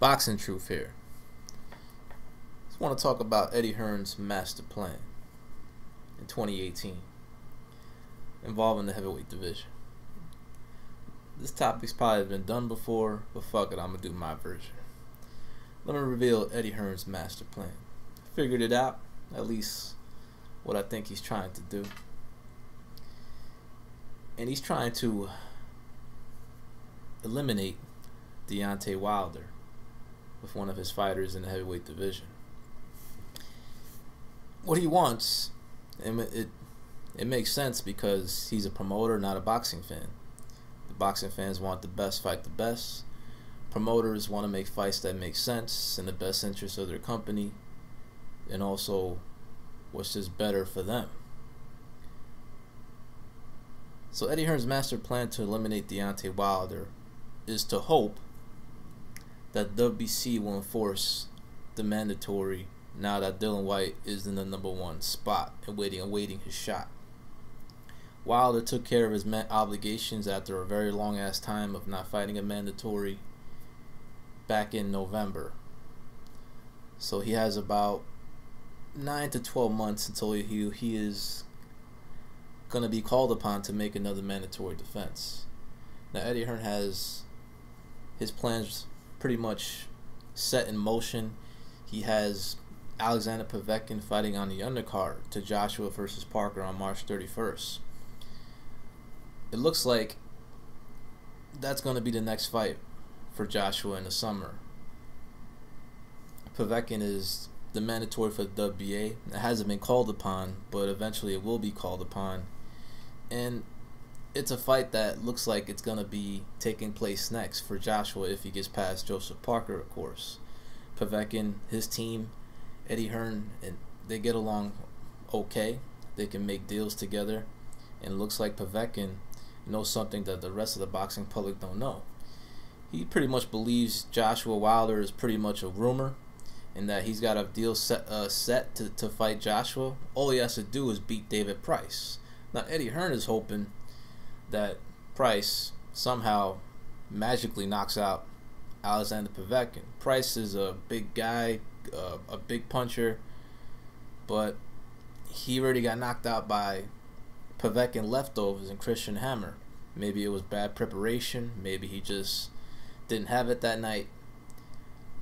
Boxing truth here. Just want to talk about Eddie Hearn's master plan in 2018 involving the heavyweight division. This topic's probably been done before, but fuck it, I'm going to do my version. Let me reveal Eddie Hearn's master plan. Figured it out, at least what I think he's trying to do. And he's trying to eliminate Deontay Wilder with one of his fighters in the heavyweight division. What he wants, and it makes sense because he's a promoter, not a boxing fan. The boxing fans want the best fight the best. Promoters want to make fights that make sense in the best interest of their company, and also what's just better for them. So Eddie Hearn's master plan to eliminate Deontay Wilder is to hope that WBC will enforce the mandatory now that Dillian Whyte is in the #1 spot and awaiting his shot. Wilder took care of his obligations after a very long ass time of not fighting a mandatory back in November. So he has about 9 to 12 months until he is going to be called upon to make another mandatory defense. Now Eddie Hearn has his plans pretty much set in motion. He has Alexander Povetkin fighting on the undercard to Joshua versus Parker on March 31st. It looks like that's going to be the next fight for Joshua in the summer. Povetkin is the mandatory for the WBA. It hasn't been called upon, but eventually it will be called upon. And it's a fight that looks like it's going to be taking place next for Joshua if he gets past Joseph Parker, of course. Povetkin, his team, Eddie Hearn, and they get along okay. They can make deals together. And it looks like Povetkin knows something that the rest of the boxing public don't know. He pretty much believes Joshua Wilder is pretty much a rumor and that he's got a deal set to fight Joshua. All he has to do is beat David Price. Now Eddie Hearn is hoping that Price somehow magically knocks out Alexander Povetkin. Price is a big guy, a big puncher, but he already got knocked out by Povetkin leftovers and Christian Hammer. Maybe it was bad preparation, maybe he just didn't have it that night.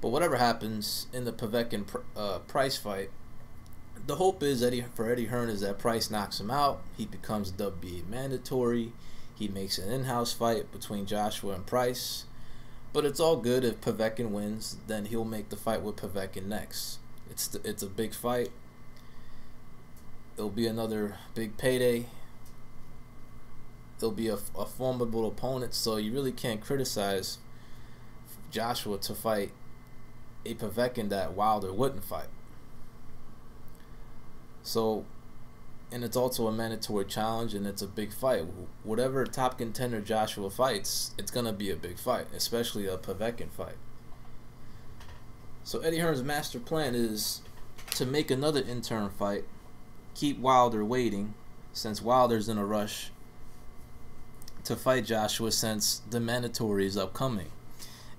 But whatever happens in the Povetkin Price fight, the hope is for Eddie Hearn is that Price knocks him out. He becomes WBA mandatory. He makes an in-house fight between Joshua and Price. But it's all good if Povetkin wins. Then he'll make the fight with Povetkin next. It's a big fight. It'll be another big payday. It'll be a formidable opponent. So you really can't criticize Joshua to fight a Povetkin that Wilder wouldn't fight. So, and it's also a mandatory challenge, and it's a big fight. Whatever top contender Joshua fights, it's gonna be a big fight, especially a Povetkin fight. So Eddie Hearn's master plan is to make another interim fight, keep Wilder waiting, since Wilder's in a rush to fight Joshua since the mandatory is upcoming.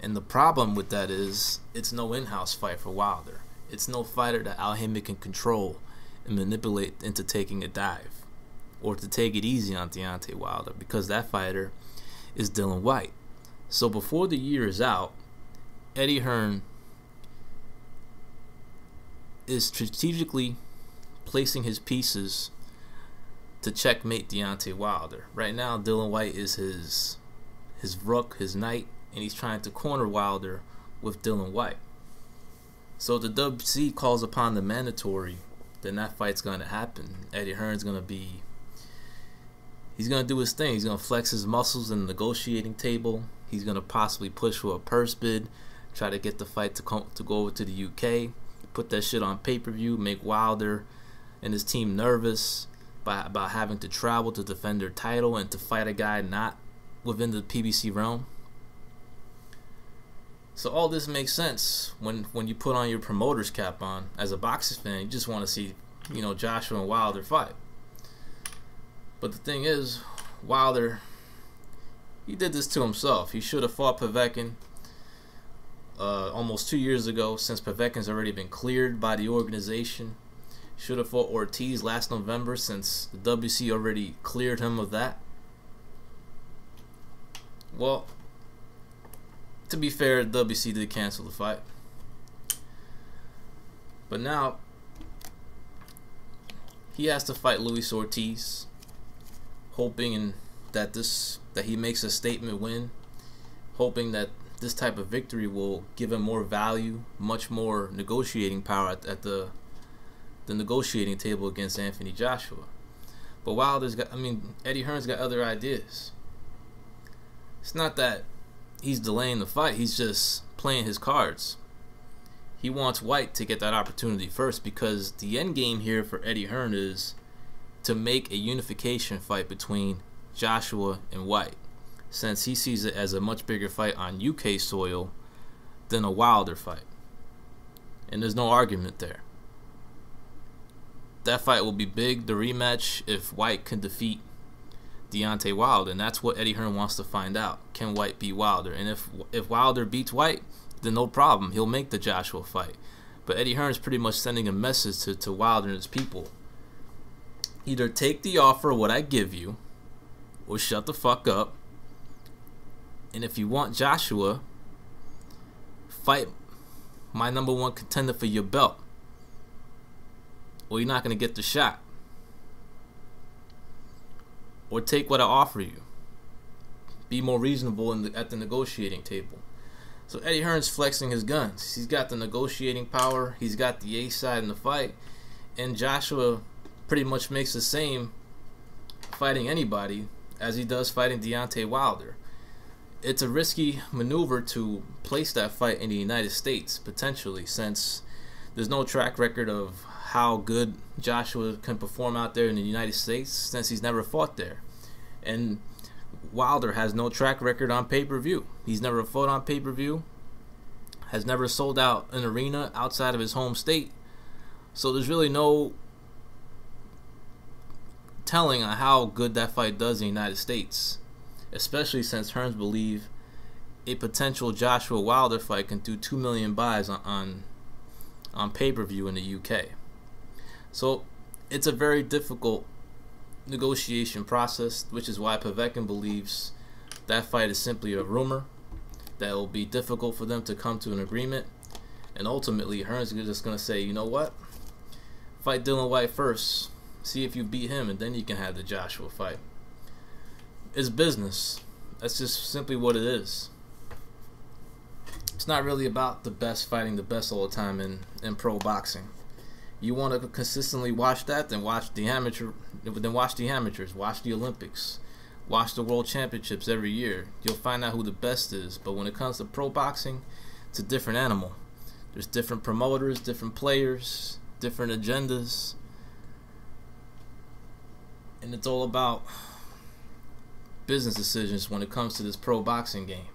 And the problem with that is it's no in-house fight for Wilder. It's no fighter that Al Haymon can control and manipulate into taking a dive or to take it easy on Deontay Wilder, because that fighter is Dillian Whyte. So before the year is out, Eddie Hearn is strategically placing his pieces to checkmate Deontay Wilder. Right now, Dillian Whyte is his rook, his knight, and he's trying to corner Wilder with Dillian Whyte. So if the WBC calls upon the mandatory, then that fight's going to happen. Eddie Hearn's going to be, he's going to do his thing. He's going to flex his muscles in the negotiating table. He's going to possibly push for a purse bid, try to get the fight to go over to the UK, put that shit on pay-per-view, make Wilder and his team nervous by having to travel to defend their title and to fight a guy not within the PBC realm. So all this makes sense when you put on your promoter's cap on. As a boxing fan, you just want to see, Joshua and Wilder fight. But the thing is, Wilder, he did this to himself. He should have fought Povetkin almost 2 years ago, since Povetkin's already been cleared by the organization. Should have fought Ortiz last November, since the WC already cleared him of that. Well, to be fair, WC did cancel the fight. But now he has to fight Luis Ortiz, hoping that he makes a statement win, hoping that this type of victory will give him more value, much more negotiating power at the negotiating table against Anthony Joshua. But Eddie Hearn's got other ideas. It's not that he's delaying the fight, he's just playing his cards. He wants Whyte to get that opportunity first, because the end game here for Eddie Hearn is to make a unification fight between Joshua and Whyte, since he sees it as a much bigger fight on UK soil than a Wilder fight. And there's no argument there. That fight will be big, the rematch, if Whyte can defeat Deontay Wilder, and that's what Eddie Hearn wants to find out. Can Whyte beat Wilder? And if Wilder beats Whyte, then no problem, he'll make the Joshua fight. But Eddie Hearn is pretty much sending a message to Wilder and his people. Either take the offer of what I give you, or shut the fuck up. And if you want Joshua, fight my #1 contender for your belt, or you're not going to get the shot. Or take what I offer you. Be more reasonable at the negotiating table. So Eddie Hearn's flexing his guns. He's got the negotiating power. He's got the A side in the fight. And Joshua pretty much makes the same fighting anybody as he does fighting Deontay Wilder. It's a risky maneuver to place that fight in the United States, potentially, since there's no track record of how good Joshua can perform out there in the United States, since he's never fought there. And Wilder has no track record on pay-per-view. He's never fought on pay-per-view, has never sold out an arena outside of his home state. So there's really no telling on how good that fight does in the United States, especially since Hearns believe a potential Joshua Wilder fight can do 2 million buys on pay-per-view in the UK. So it's a very difficult negotiation process, which is why Povetkin believes that fight is simply a rumor, that it will be difficult for them to come to an agreement, and ultimately Hearns is just going to say, you know what, fight Dillian Whyte first, see if you beat him, and then you can have the Joshua fight. It's business. That's just simply what it is. It's not really about the best fighting the best all the time in pro boxing. You want to consistently watch that, then watch the amateurs, watch the Olympics, watch the World Championships every year. You'll find out who the best is. But when it comes to pro boxing, it's a different animal. There's different promoters, different players, different agendas, and it's all about business decisions when it comes to this pro boxing game.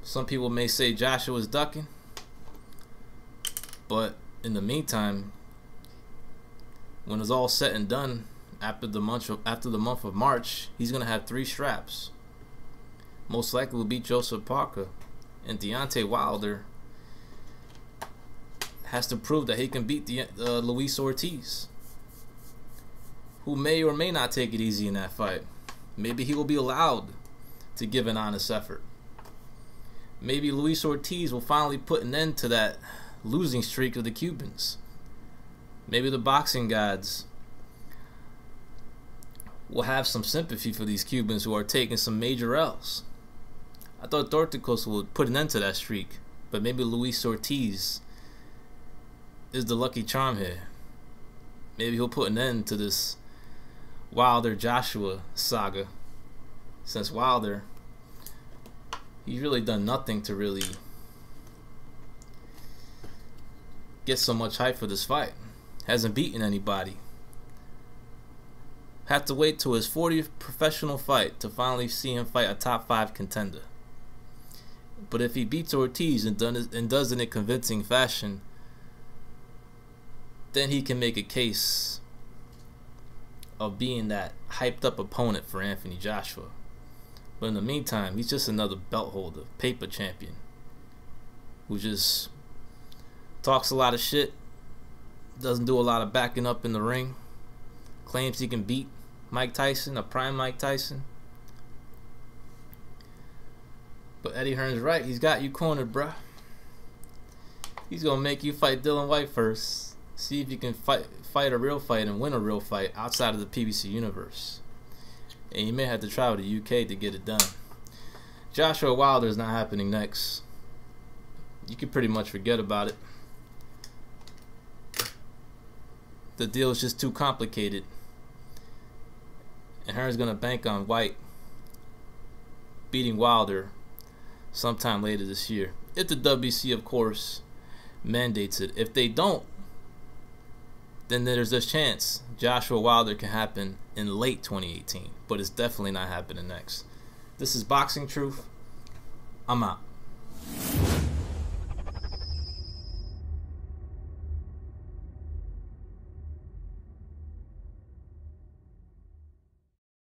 Some people may say Joshua's ducking, but in the meantime, when it's all said and done, after the month of March, he's gonna have 3 straps. Most likely will beat Joseph Parker, and Deontay Wilder has to prove that he can beat Luis Ortiz, who may or may not take it easy in that fight. Maybe he will be allowed to give an honest effort. Maybe Luis Ortiz will finally put an end to that losing streak of the Cubans. Maybe the boxing gods will have some sympathy for these Cubans who are taking some major L's. I thought Dorticos would put an end to that streak, but maybe Luis Ortiz is the lucky charm here. Maybe he'll put an end to this Wilder Joshua saga, since Wilder, he's really done nothing to really get so much hype for this fight. Hasn't beaten anybody. Have to wait till his 40th professional fight to finally see him fight a top 5 contender. But if he beats Ortiz and does it in a convincing fashion, then he can make a case of being that hyped up opponent for Anthony Joshua. But in the meantime, he's just another belt holder, paper champion, who just talks a lot of shit, doesn't do a lot of backing up in the ring, claims he can beat Mike Tyson, a prime Mike Tyson. But Eddie Hearn's right. He's got you cornered, bruh. He's going to make you fight Dillian Whyte first. See if you can fight a real fight and win a real fight outside of the PBC universe. And you may have to travel to UK to get it done. Joshua Wilder is not happening next. You can pretty much forget about it. The deal is just too complicated. And Hearn's going to bank on Whyte beating Wilder sometime later this year. If the WBC, of course, mandates it. If they don't, then there's this chance Joshua Wilder can happen in late 2018. But it's definitely not happening next. This is Boxing Truth. I'm out.